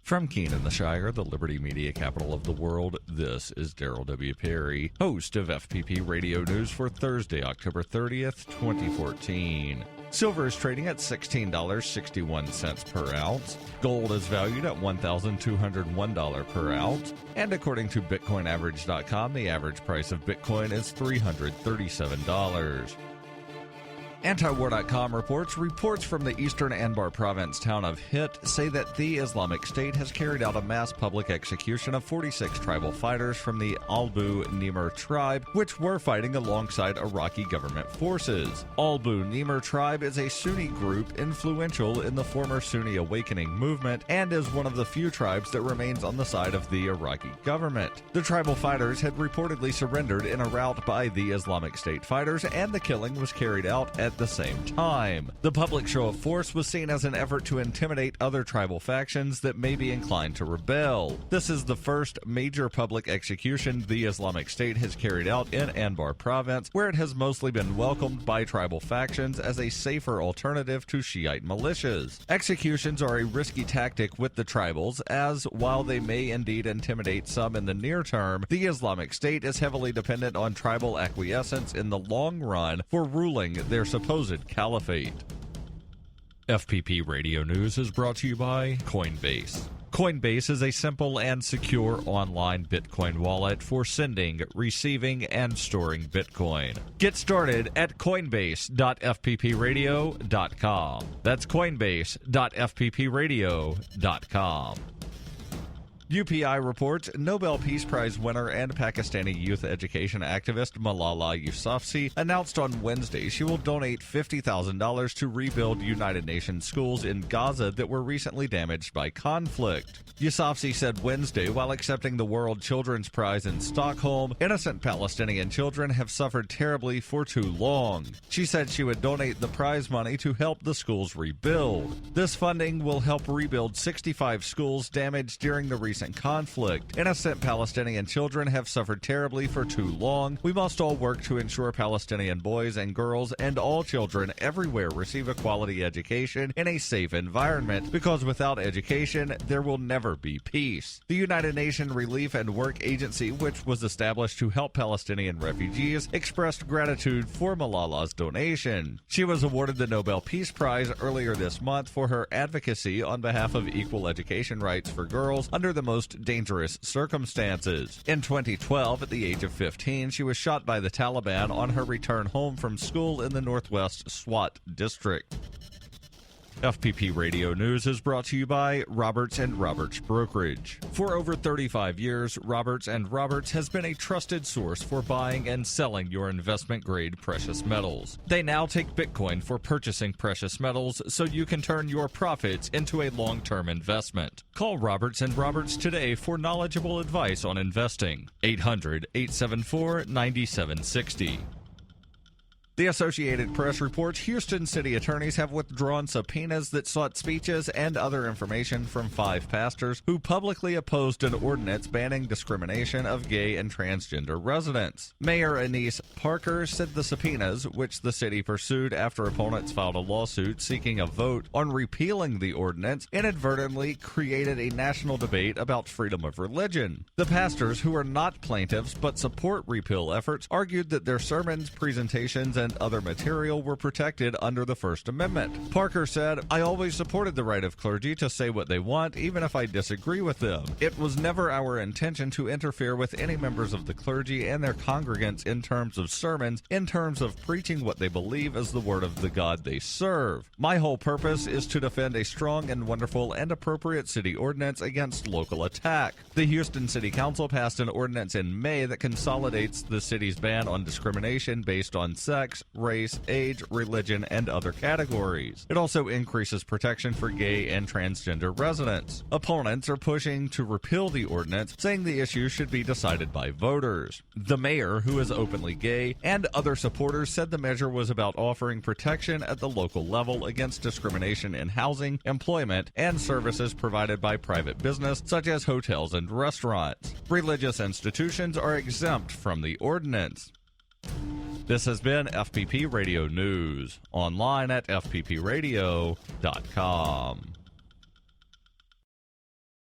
From Keene in the Shire, the Liberty Media capital of the world, this is Daryl W. Perry, host of FPP Radio News for Thursday, October 30th, 2014. Silver is trading at $16.61 per ounce. Gold is valued at $1,201 per ounce. And according to BitcoinAverage.com, the average price of Bitcoin is $337. Antiwar.com reports from the eastern Anbar province town of Hit say that the Islamic State has carried out a mass public execution of 46 tribal fighters from the Albu Nimr tribe, which were fighting alongside Iraqi government forces. Albu Nimr tribe is a Sunni group influential in the former Sunni Awakening movement and is one of the few tribes that remains on the side of the Iraqi government. The tribal fighters had reportedly surrendered in a rout by the Islamic State fighters, and the killing was carried out at the same time. The public show of force was seen as an effort to intimidate other tribal factions that may be inclined to rebel. This is the first major public execution the Islamic State has carried out in Anbar province, where it has mostly been welcomed by tribal factions as a safer alternative to Shiite militias. Executions are a risky tactic with the tribals, as while they may indeed intimidate some in the near term, the Islamic State is heavily dependent on tribal acquiescence in the long run for ruling their supposed caliphate. FPP Radio News is brought to you by Coinbase. Coinbase is a simple and secure online Bitcoin wallet for sending, receiving, and storing Bitcoin. Get started at coinbase.fppradio.com. That's coinbase.fppradio.com. UPI reports Nobel Peace Prize winner and Pakistani youth education activist Malala Yousafzai announced on Wednesday she will donate $50,000 to rebuild United Nations schools in Gaza that were recently damaged by conflict. Yousafzai said Wednesday while accepting the World Children's Prize in Stockholm, innocent Palestinian children have suffered terribly for too long. She said she would donate the prize money to help the schools rebuild. This funding will help rebuild 65 schools damaged during the recent conflict. Innocent Palestinian children have suffered terribly for too long. We must all work to ensure Palestinian boys and girls and all children everywhere receive a quality education in a safe environment, because without education, there will never be peace. The United Nations Relief and Work Agency, which was established to help Palestinian refugees, expressed gratitude for Malala's donation. She was awarded the Nobel Peace Prize earlier this month for her advocacy on behalf of equal education rights for girls under the most dangerous circumstances. In 2012, at the age of 15, she was shot by the Taliban on her return home from school in the Northwest Swat district. FPP Radio News is brought to you by Roberts & Roberts Brokerage. For over 35 years, Roberts & Roberts has been a trusted source for buying and selling your investment-grade precious metals. They now take Bitcoin for purchasing precious metals so you can turn your profits into a long-term investment. Call Roberts & Roberts today for knowledgeable advice on investing. 800-874-9760. The Associated Press reports Houston city attorneys have withdrawn subpoenas that sought speeches and other information from 5 pastors who publicly opposed an ordinance banning discrimination of gay and transgender residents. Mayor Anise Parker said the subpoenas, which the city pursued after opponents filed a lawsuit seeking a vote on repealing the ordinance, inadvertently created a national debate about freedom of religion. The pastors, who are not plaintiffs but support repeal efforts, argued that their sermons, presentations, and other material were protected under the First Amendment. Parker said, "I always supported the right of clergy to say what they want, even if I disagree with them. It was never our intention to interfere with any members of the clergy and their congregants in terms of sermons, in terms of preaching what they believe is the word of the God they serve. My whole purpose is to defend a strong and wonderful and appropriate city ordinance against local attack." The Houston City Council passed an ordinance in May that consolidates the city's ban on discrimination based on sex, race, age, religion, and other categories. It also increases protection for gay and transgender residents. Opponents are pushing to repeal the ordinance, saying the issue should be decided by voters. The mayor, who is openly gay, and other supporters said the measure was about offering protection at the local level against discrimination in housing, employment, and services provided by private business, such as hotels and restaurants. Religious institutions are exempt from the ordinance. This has been FPP Radio News, online at fppradio.com.